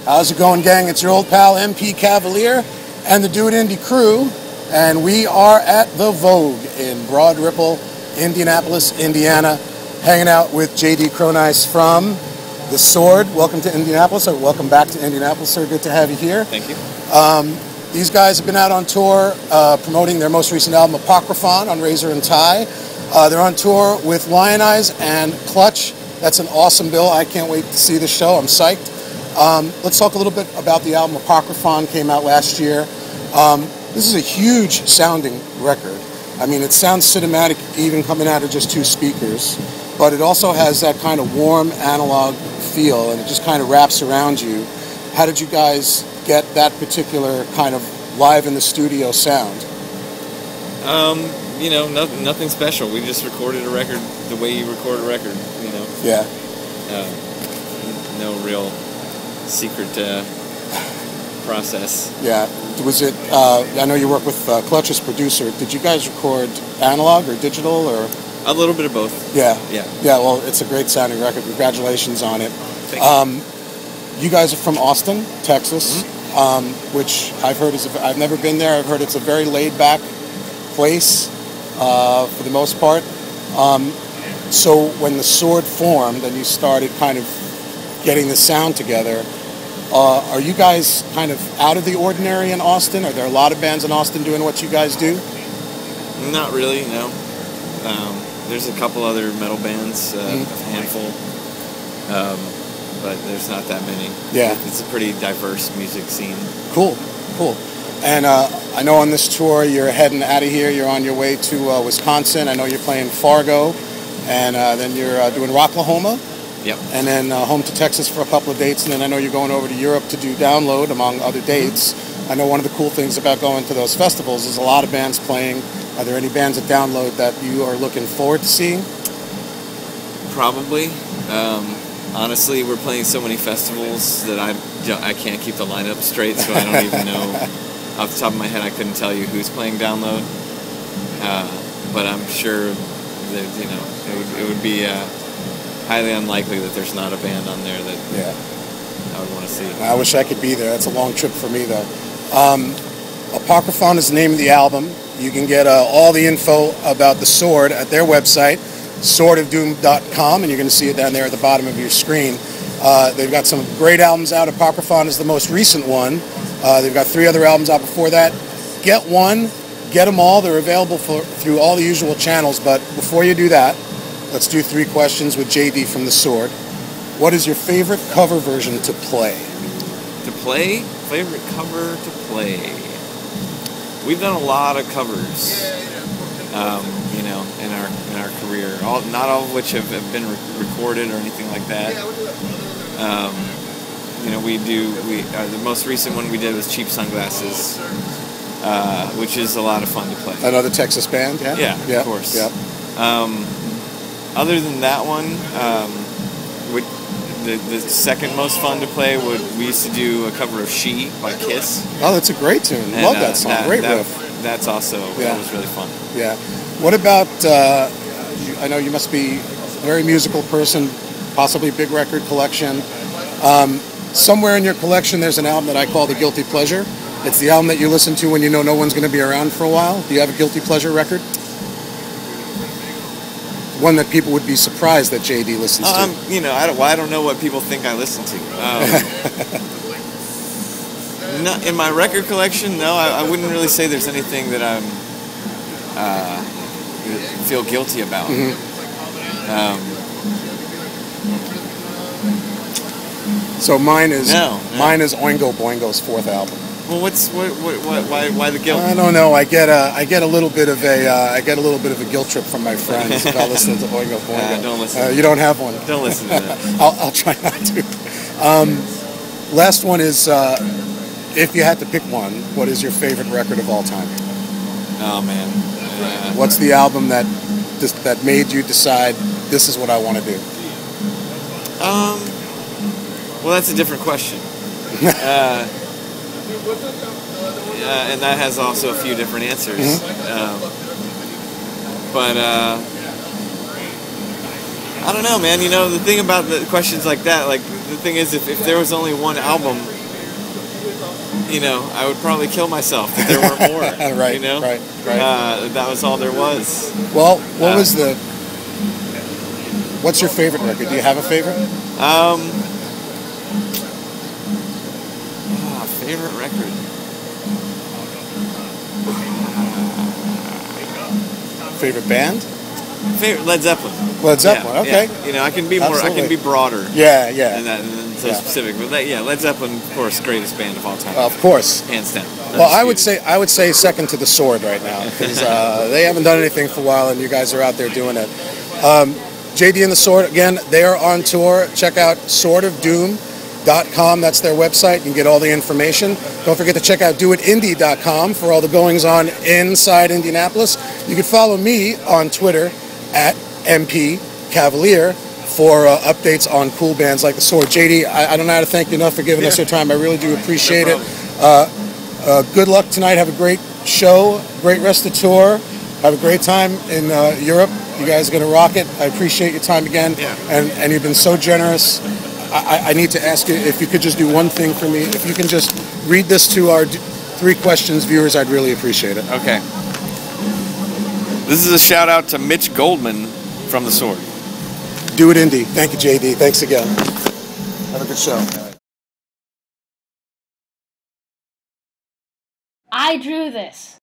How's it going, gang? It's your old pal MPCavalier and the DoitIndy crew, and we are at the Vogue in Broad Ripple, Indianapolis, Indiana, hanging out with JD Kronise from The Sword. Welcome to Indianapolis, or welcome back to Indianapolis, sir. Good to have you here. Thank you. These guys have been out on tour promoting their most recent album, Apocryphon, on Razor and Tie. They're on tour with Lionize and Clutch. That's an awesome bill. I can't wait to see the show. I'm psyched. Let's talk a little bit about the album. Apocryphon came out last year. This is a huge sounding record. I mean, it sounds cinematic even coming out of just two speakers, but it also has that kind of warm analog feel, and it just kind of wraps around you. How did you guys get that particular kind of live in the studio sound? You know, nothing special. We just recorded a record the way you record a record, you know. Yeah. No real secret process. Yeah. Was it, I know you work with Clutch as producer. Did you guys record analog or digital, or? A little bit of both. Yeah. Yeah. Yeah, well, it's a great sounding record. Congratulations on it. Thank you. You guys are from Austin, Texas, which I've heard I've never been there. I've heard it's a very laid-back place for the most part. So when The Sword formed and you started kind of getting the sound together, are you guys kind of out of the ordinary in Austin? Are there a lot of bands in Austin doing what you guys do? Not really, no. There's a couple other metal bands, a handful, but there's not that many. Yeah. It's a pretty diverse music scene. Cool, cool. And I know on this tour you're heading out of here. You're on your way to Wisconsin. I know you're playing Fargo, and then you're doing Rocklahoma. Yep. And then home to Texas for a couple of dates, and then I know you're going over to Europe to do Download, among other dates. I know one of the cool things about going to those festivals is a lot of bands playing. Are there any bands at Download that you are looking forward to seeing? Probably. Honestly, we're playing so many festivals that I can't keep the lineup straight, so I don't even know. Off the top of my head, I couldn't tell you who's playing Download. But I'm sure that, it would be highly unlikely that there's not a band on there that I would want to see. I wish I could be there. That's a long trip for me, though. Apocryphon is the name of the album. You can get all the info about The Sword at their website, swordofdoom.com, and you're going to see it down there at the bottom of your screen. They've got some great albums out. Apocryphon is the most recent one. They've got 3 other albums out before that. Get one, get them all. They're available through all the usual channels, but before you do that, let's do 3 questions with JD from The Sword. What is your favorite cover version to play? To play? Favorite cover to play? We've done a lot of covers, in our career. Not all of which have been recorded or anything like that. The most recent one we did was Cheap Sunglasses, which is a lot of fun to play. Another Texas band, yeah? Yeah, of course. Yeah. Other than that one, the second most fun to play we used to do a cover of She by Kiss. Oh, that's a great tune. Love that song. Great riff. That's also, that was really fun. Yeah. What about, I know you must be a very musical person, possibly big record collection. Somewhere in your collection there's an album that I call the Guilty Pleasure. It's the album that you listen to when you know no one's going to be around for a while. Do you have a Guilty Pleasure record? One that people would be surprised that JD listens to. I don't know what people think I listen to. In my record collection, no, I wouldn't really say there's anything that I feel guilty about. So mine is Oingo Boingo's 4th album. Well, why the guilt? I don't know. I get a little bit of a guilt trip from my friends about listening to Oingo Boingo. Don't listen. You don't have one. Don't listen to that. I'll try not to. Last one is, if you had to pick one, what is your favorite record of all time? Oh man. What's the album that made you decide this is what I want to do? Well, that's a different question. And that has also a few different answers. But I don't know, man. The thing about the questions like that, like the thing is, if there was only one album you know, I would probably kill myself if there weren't more. Right, you know? right. That was all there was. Well, what's your favorite record? Do you have a favorite? Favorite record? Favorite band? Favorite Led Zeppelin. Led Zeppelin, okay. Yeah. You know, I can be more. Absolutely. I can be broader. Yeah. And so specific, but Led Zeppelin, of course, greatest band of all time. Of course, hands down. Well, I would say second to the Sword right now, because they haven't done anything for a while, and you guys are out there doing it. JD and the Sword, again, they are on tour. Check out swordofdoom.com. That's their website. You can get all the information. Don't forget to check out DoitIndy.com for all the goings-on inside Indianapolis. You can follow me on Twitter at MPCavalier for updates on cool bands like the Sword. JD, I don't know how to thank you enough for giving us your time. I really do appreciate it. Good luck tonight. Have a great show, great rest of the tour. Have a great time in Europe. You guys are going to rock it. I appreciate your time again, and you've been so generous. I need to ask you if you could just do one thing for me. If you can just read this to our 3 Questions viewers, I'd really appreciate it. Okay. This is a shout out to Mitch Goldman from the Sword. Do it, Indy. Thank you, JD. Thanks again. Have a good show. I drew this.